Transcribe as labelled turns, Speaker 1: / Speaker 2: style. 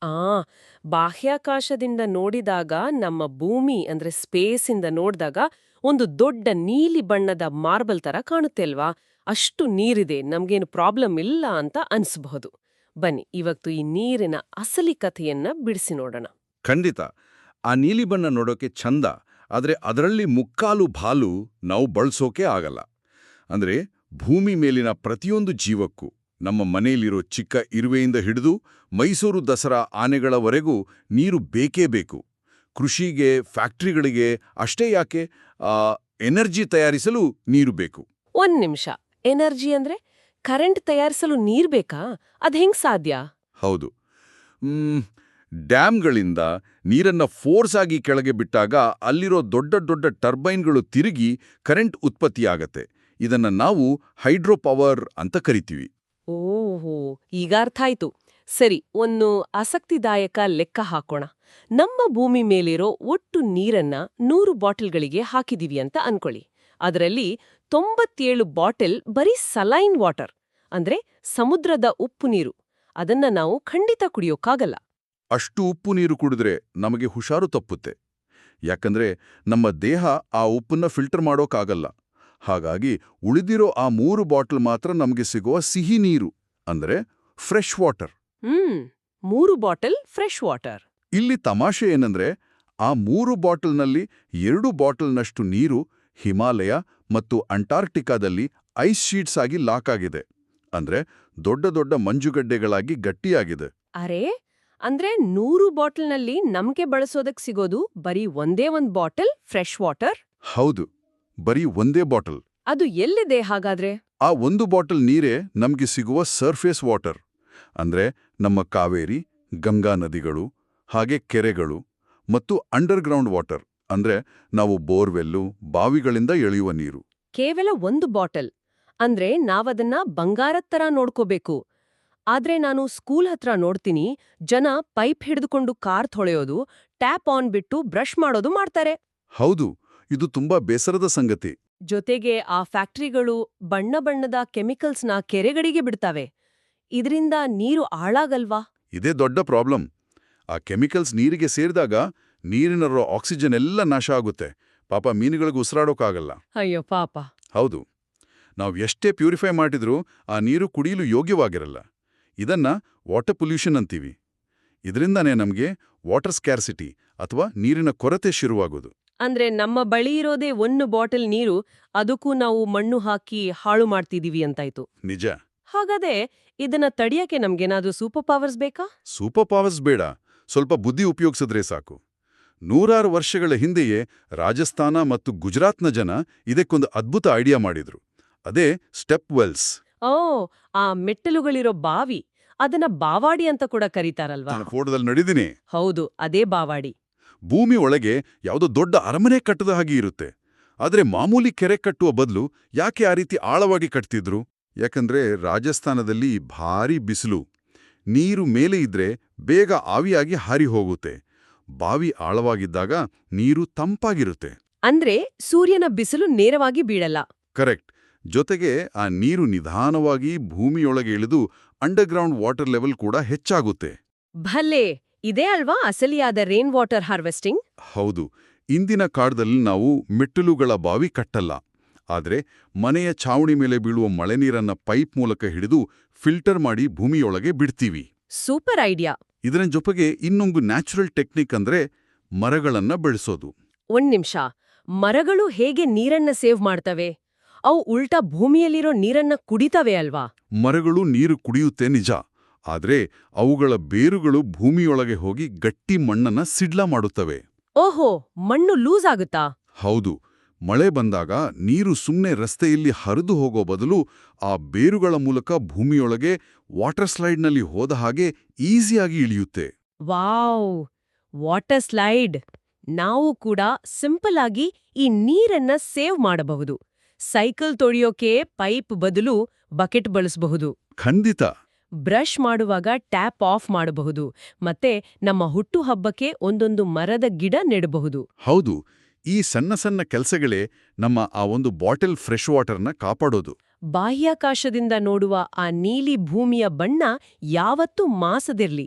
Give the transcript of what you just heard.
Speaker 1: ಆ ಬಾಹ್ಯಾಕಾಶದಿಂದ ನೋಡಿದಾಗ ನಮ್ಮ ಭೂಮಿ ಅಂದ್ರೆ ಸ್ಪೇಸಿಂದ ನೋಡಿದಾಗ ಒಂದು ದೊಡ್ಡ ನೀಲಿ ಬಣ್ಣದ ಮಾರ್ಬಲ್ ತರ ಕಾಣುತ್ತೆ ಅಲ್ವಾ? ಅಷ್ಟು ನೀರಿದೆ, ನಮ್ಗೇನು ಪ್ರಾಬ್ಲಮ್ ಇಲ್ಲ ಅಂತ ಅನ್ಸ್ಬಹುದು. ಬನ್ನಿ ಇವತ್ತು ಈ ನೀರಿನ ಅಸಲಿ ಕಥೆಯನ್ನ ಬಿಡಿಸಿ ನೋಡೋಣ.
Speaker 2: ಖಂಡಿತ. ಆ ನೀಲಿ ಬಣ್ಣ ನೋಡೋಕೆ ಚಂದ, ಆದ್ರೆ ಅದರಲ್ಲಿ ಮುಕ್ಕಾಲು ಭಾಲು ನಾವು ಬಳಸೋಕೆ ಆಗಲ್ಲ. ಅಂದ್ರೆ ಭೂಮಿ ಮೇಲಿನ ಪ್ರತಿಯೊಂದು ಜೀವಕ್ಕೂ, ನಮ್ಮ ಮನೆಯಲ್ಲಿರೋ ಚಿಕ್ಕ ಇರುವೆಯಿಂದ ಹಿಡಿದು ಮೈಸೂರು ದಸರಾ ಆನೆಗಳವರೆಗೂ ನೀರು ಬೇಕೇ ಬೇಕು. ಕೃಷಿಗೆ, ಫ್ಯಾಕ್ಟ್ರಿಗಳಿಗೆ ಅಷ್ಟೇ ಯಾಕೆ, ಎನರ್ಜಿ ತಯಾರಿಸಲು ನೀರು ಬೇಕು.
Speaker 1: ಒಂದ್ ನಿಮಿಷ, ಎನರ್ಜಿ ಅಂದ್ರೆ ಕರೆಂಟ್ ತಯಾರಿಸಲು ನೀರ್ ಬೇಕಾ? ಅದ್ ಹೆಂಗ್ ಸಾಧ್ಯ?
Speaker 2: ಹೌದು. ಡ್ಯಾಮ್ಗಳಿಂದ ನೀರನ್ನ ಫೋರ್ಸ್ ಆಗಿ ಕೆಳಗೆ ಬಿಟ್ಟಾಗ ಅಲ್ಲಿರೋ ದೊಡ್ಡ ದೊಡ್ಡ ಟರ್ಬೈನ್ಗಳು ತಿರುಗಿ ಕರೆಂಟ್ ಉತ್ಪತ್ತಿಯಾಗತ್ತೆ. ಇದನ್ನ ನಾವು ಹೈಡ್ರೋ ಪವರ್ ಅಂತ ಕರಿತೀವಿ.
Speaker 1: ಓಹೋ, ಈಗ ಅರ್ಥ ಆಯ್ತು. ಸರಿ, ಒಂದು ಆಸಕ್ತಿದಾಯಕ ಲೆಕ್ಕ ಹಾಕೋಣ. ನಮ್ಮ ಭೂಮಿ ಮೇಲಿರೋ ಒಟ್ಟು ನೀರನ್ನ 100 ಬಾಟಲ್ಗಳಿಗೆ ಹಾಕಿದೀವಿ ಅಂತ ಅನ್ಕೊಳ್ಳಿ. ಅದರಲ್ಲಿ 97 ಬಾಟಲ್ ಬರೀ ಸಲೈನ್ ವಾಟರ್, ಅಂದ್ರೆ ಸಮುದ್ರದ ಉಪ್ಪು ನೀರು. ಅದನ್ನ ನಾವು ಖಂಡಿತ ಕುಡಿಯೋಕ್ಕಾಗಲ್ಲ.
Speaker 2: ಅಷ್ಟು ಉಪ್ಪು ನೀರು ಕುಡಿದ್ರೆ ನಮಗೆ ಹುಷಾರು ತಪ್ಪುತ್ತೆ. ಯಾಕಂದ್ರೆ ನಮ್ಮ ದೇಹ ಆ ಉಪ್ಪನ್ನ ಫಿಲ್ಟರ್ ಮಾಡೋಕ್ಕಾಗಲ್ಲ. ಹಾಗಾಗಿ ಉಳಿದಿರೋ ಆ 3 ಬಾಟಲ್ ಮಾತ್ರ ನಮಗೆ ಸಿಗುವ ಸಿಹಿ ನೀರು, ಅಂದ್ರೆ fresh water.
Speaker 1: 3 bottle fresh water.
Speaker 2: ಇಲ್ಲಿ ತಮಾಷೆ ಏನಂದ್ರೆ, ಆ 3 ಬಾಟಲ್ನಲ್ಲಿ 2 ಬಾಟಲ್ನಷ್ಟು ನೀರು ಹಿಮಾಲಯ ಮತ್ತು ಅಂಟಾರ್ಕ್ಟಿಕಾದಲ್ಲಿ ಐಸ್ ಶೀಟ್ಸ್ ಆಗಿ ಲಾಕ್ ಆಗಿದೆ. ಅಂದ್ರೆ ದೊಡ್ಡ ದೊಡ್ಡ ಮಂಜುಗಡ್ಡೆಗಳಾಗಿ ಗಟ್ಟಿಯಾಗಿದೆ.
Speaker 1: ಅರೆ, ಅಂದ್ರೆ 100 ಬಾಟಲ್ನಲ್ಲಿ ನಮ್ಗೆ ಬಳಸೋದಕ್ ಸಿಗೋದು ಬರೀ ಒಂದೇ ಒಂದ್ ಬಾಟಲ್ ಫ್ರೆಶ್ ವಾಟರ್?
Speaker 2: ಹೌದು, ಬರೀ ಒಂದೇ ಬಾಟಲ್.
Speaker 1: ಅದು ಎಲ್ಲಿದೆ ಹಾಗಾದ್ರೆ?
Speaker 2: ಆ ಒಂದು ಬಾಟಲ್ ನೀರೇ ನಮ್ಗೆ ಸಿಗುವ ಸರ್ಫೇಸ್ ವಾಟರ್. ಅಂದ್ರೆ ನಮ್ಮ ಕಾವೇರಿ, ಗಂಗಾ ನದಿಗಳು, ಹಾಗೆ ಕೆರೆಗಳು ಮತ್ತು ಅಂಡರ್ಗ್ರೌಂಡ್ ವಾಟರ್, ಅಂದ್ರೆ ನಾವು ಬೋರ್ವೆಲ್ಲು, ಬಾವಿಗಳಿಂದ ಎಳೆಯುವ ನೀರು.
Speaker 1: ಕೇವಲ ಒಂದು ಬಾಟಲ್ ಅಂದ್ರೆ ನಾವದನ್ನ ಬಂಗಾರದ್ ತರ ನೋಡ್ಕೋಬೇಕು. ಆದ್ರೆ ನಾನು ಸ್ಕೂಲ್ ಹತ್ರ ನೋಡ್ತೀನಿ, ಜನ ಪೈಪ್ ಹಿಡಿದುಕೊಂಡು ಕಾರ್ ತೊಳೆಯೋದು, ಟ್ಯಾಪ್ ಆನ್ ಬಿಟ್ಟು ಬ್ರಷ್ ಮಾಡೋದು ಮಾಡ್ತಾರೆ.
Speaker 2: ಹೌದು, ಇದು ತುಂಬಾ ಬೇಸರದ ಸಂಗತಿ.
Speaker 1: ಜೊತೆಗೆ ಆ ಫ್ಯಾಕ್ಟ್ರಿಗಳು ಬಣ್ಣ ಬಣ್ಣದ ಕೆಮಿಕಲ್ಸ್ನ ಕೆರೆಗಳಿಗೆ ಬಿಡ್ತಾವೆ. ಇದರಿಂದ ನೀರು ಹಾಳಾಗಲ್ವಾ?
Speaker 2: ಇದೇ ದೊಡ್ಡ ಪ್ರಾಬ್ಲಮ್. ಆ ಕೆಮಿಕಲ್ಸ್ ನೀರಿಗೆ ಸೇರಿದಾಗ ನೀರಿನಲ್ಲಿರೋ ಆಕ್ಸಿಜನ್ ಎಲ್ಲ ನಾಶ ಆಗುತ್ತೆ. ಪಾಪ ಮೀನುಗಳಿಗೆ ಉಸಿರಾಡೋಕ್ಕಾಗಲ್ಲ.
Speaker 1: ಅಯ್ಯೋ ಪಾಪ.
Speaker 2: ಹೌದು, ನಾವು ಎಷ್ಟೇ ಪ್ಯೂರಿಫೈ ಮಾಡಿದ್ರೂ ಆ ನೀರು ಕುಡಿಯಲು ಯೋಗ್ಯವಾಗಿರಲ್ಲ. ಇದನ್ನ ವಾಟರ್ ಪೊಲ್ಯೂಷನ್ ಅಂತೀವಿ. ಇದರಿಂದಾನೇ ನಮಗೆ ವಾಟರ್ ಸ್ಕ್ಯಾರ್ಸಿಟಿ ಅಥವಾ ನೀರಿನ ಕೊರತೆ ಶುರುವಾಗೋದು.
Speaker 1: ಅಂದ್ರೆ ನಮ್ಮ ಬಳಿ ಇರೋದೇ 1 ಬಾಟಲ್ ನೀರು, ಅದಕ್ಕೂ ನಾವು ಮಣ್ಣು ಹಾಕಿ ಹಾಳು ಮಾಡ್ತಿದೀವಿ ಅಂತಾಯ್ತು.
Speaker 2: ನಿಜ.
Speaker 1: ಹಾಗಾದ್ರೆ ಇದನ್ನ ತಡಿಯಕ್ಕೆ ನಮ್ಗೇನಾದ್ರೂ ಸೂಪರ್ ಪವರ್ಸ್ ಬೇಕಾ?
Speaker 2: ಸೂಪರ್ ಪವರ್ಸ್ ಬೇಡ, ಸ್ವಲ್ಪ ಬುದ್ಧಿ ಉಪಯೋಗಿಸಿದ್ರೆ ಸಾಕು. ನೂರಾರು ವರ್ಷಗಳ ಹಿಂದೆಯೇ ರಾಜಸ್ಥಾನ ಮತ್ತು ಗುಜರಾತ್ನ ಜನ ಇದಕ್ಕೊಂದು ಅದ್ಭುತ ಐಡಿಯಾ ಮಾಡಿದ್ರು. ಅದೇ ಸ್ಟೆಪ್ ವೆಲ್ಸ್.
Speaker 1: ಓ, ಆ ಮೆಟ್ಟಲುಗಳಿರೋ ಬಾವಿ, ಅದನ್ನ ಬಾವಾಡಿ ಅಂತ ಕೂಡ ಕರೀತಾರಲ್ವಾ?
Speaker 2: ನಾನು ಫೋಟೋದಲ್ಲಿ ನೋಡಿದ್ದೀನಿ.
Speaker 1: ಹೌದು, ಅದೇ ಬಾವಾಡಿ.
Speaker 2: ಭೂಮಿ ಒಳಗೆ ಯಾವುದೋ ದೊಡ್ಡ ಅರಮನೆ ಕಟ್ಟದ ಹಾಗೆ ಇರುತ್ತೆ. ಆದ್ರೆ ಮಾಮೂಲಿ ಕೆರೆ ಕಟ್ಟುವ ಬದಲು ಯಾಕೆ ಆ ರೀತಿ ಆಳವಾಗಿ ಕಟ್ತಿದ್ರು? ಯಾಕಂದ್ರೆ ರಾಜಸ್ಥಾನದಲ್ಲಿ ಭಾರೀ ಬಿಸಿಲು. ನೀರು ಮೇಲೆ ಇದ್ರೆ ಬೇಗ ಆವಿಯಾಗಿ ಹಾರಿ ಹೋಗುತ್ತೆ. ಬಾವಿ ಆಳವಾಗಿದ್ದಾಗ ನೀರು ತಂಪಾಗಿರುತ್ತೆ.
Speaker 1: ಅಂದ್ರೆ ಸೂರ್ಯನ ಬಿಸಿಲು ನೇರವಾಗಿ ಬೀಳಲ್ಲ.
Speaker 2: ಕರೆಕ್ಟ್. ಜೊತೆಗೆ ಆ ನೀರು ನಿಧಾನವಾಗಿ ಭೂಮಿಯೊಳಗೆ ಇಳಿದು ಅಂಡರ್ಗ್ರೌಂಡ್ ವಾಟರ್ ಲೆವೆಲ್ ಕೂಡ ಹೆಚ್ಚಾಗುತ್ತೆ.
Speaker 1: ಭಲೆ, ಇದೇ ಅಲ್ವಾ ಅಸಲಿಯಾದ ರೇನ್ ವಾಟರ್ ಹಾರ್ವೆಸ್ಟಿಂಗ್?
Speaker 2: ಹೌದು. ಇಂದಿನ ಕಾಲದಲ್ಲಿ ನಾವು ಮೆಟ್ಟಲುಗಳ ಬಾವಿ ಕಟ್ಟಲ್ಲ. ಆದ್ರೆ ಮನೆಯ ಛಾವಣಿ ಮೇಲೆ ಬೀಳುವ ಮಳೆ ನೀರನ್ನ ಪೈಪ್ ಮೂಲಕ ಹಿಡಿದು ಫಿಲ್ಟರ್ ಮಾಡಿ ಭೂಮಿಯೊಳಗೆ ಬಿಡ್ತೀವಿ.
Speaker 1: Super idea.
Speaker 2: ಇದರ ಜೊತೆಗೆ ಇನ್ನೊಂದು ನ್ಯಾಚುರಲ್ ಟೆಕ್ನಿಕ್ ಅಂದ್ರೆ ಮರಗಳನ್ನ ಬೆಳೆಸೋದು.
Speaker 1: ಒಂದ್ ನಿಮಿಷ, ಮರಗಳು ಹೇಗೆ ನೀರನ್ನ ಸೇವ್ ಮಾಡ್ತವೆ? ಅವು ಉಲ್ಟಾ ಭೂಮಿಯಲ್ಲಿರೋ ನೀರನ್ನ ಕುಡಿತವೆ ಅಲ್ವಾ?
Speaker 2: ಮರಗಳು ನೀರು ಕುಡಿಯುತ್ತೆ ನಿಜ, ಆದ್ರೆ ಅವುಗಳ ಬೇರುಗಳು ಭೂಮಿಯೊಳಗೆ ಹೋಗಿ ಗಟ್ಟಿ ಮಣ್ಣನ್ನ ಸಿಡ್ಲ ಮಾಡುತ್ತವೆ.
Speaker 1: ಓಹೋ, ಮಣ್ಣು ಲೂಸ್ ಆಗುತ್ತಾ?
Speaker 2: ಹೌದು. ಮಳೆ ಬಂದಾಗ ನೀರು ಸುಮ್ಮನೆ ರಸ್ತೆಯಲ್ಲಿ ಹರಿದು ಹೋಗೋ ಬದಲು ಆ ಬೇರುಗಳ ಮೂಲಕ ಭೂಮಿಯೊಳಗೆ ವಾಟರ್ ಸ್ಲೈಡ್ನಲ್ಲಿ ಹೋದ ಹಾಗೆ ಈಸಿಯಾಗಿ ಇಳಿಯುತ್ತೆ.
Speaker 1: Wow, water slide! ನಾವು ಕೂಡ ಸಿಂಪಲ್ ಆಗಿ ಈ ನೀರನ್ನ ಸೇವ್ ಮಾಡಬಹುದು. ಸೈಕಲ್ ತೊಳೆಯೋಕೆ ಪೈಪ್ ಬದಲು ಬಕೆಟ್ ಬಳಸಬಹುದು.
Speaker 2: ಖಂಡಿತ.
Speaker 1: ಬ್ರಷ್ ಮಾಡುವಾಗ ಟ್ಯಾಪ್ ಆಫ್ ಮಾಡಬಹುದು. ಮತ್ತೆ ನಮ್ಮ ಹುಟ್ಟುಹಬ್ಬಕ್ಕೆ ಒಂದೊಂದು ಮರದ ಗಿಡ ನೆಡಬಹುದು.
Speaker 2: ಹೌದು, ಈ ಸಣ್ಣ ಸಣ್ಣ ಕೆಲಸಗಳೇ ನಮ್ಮ ಆ ಒಂದು ಬಾಟಲ್ ಫ್ರೆಶ್ ವಾಟರ್ನ ಕಾಪಾಡೋದು.
Speaker 1: ಬಾಹ್ಯಾಕಾಶದಿಂದ ನೋಡುವ ಆ ನೀಲಿ ಭೂಮಿಯ ಬಣ್ಣ ಯಾವತ್ತೂ ಮಾಸದಿರ್ಲಿ,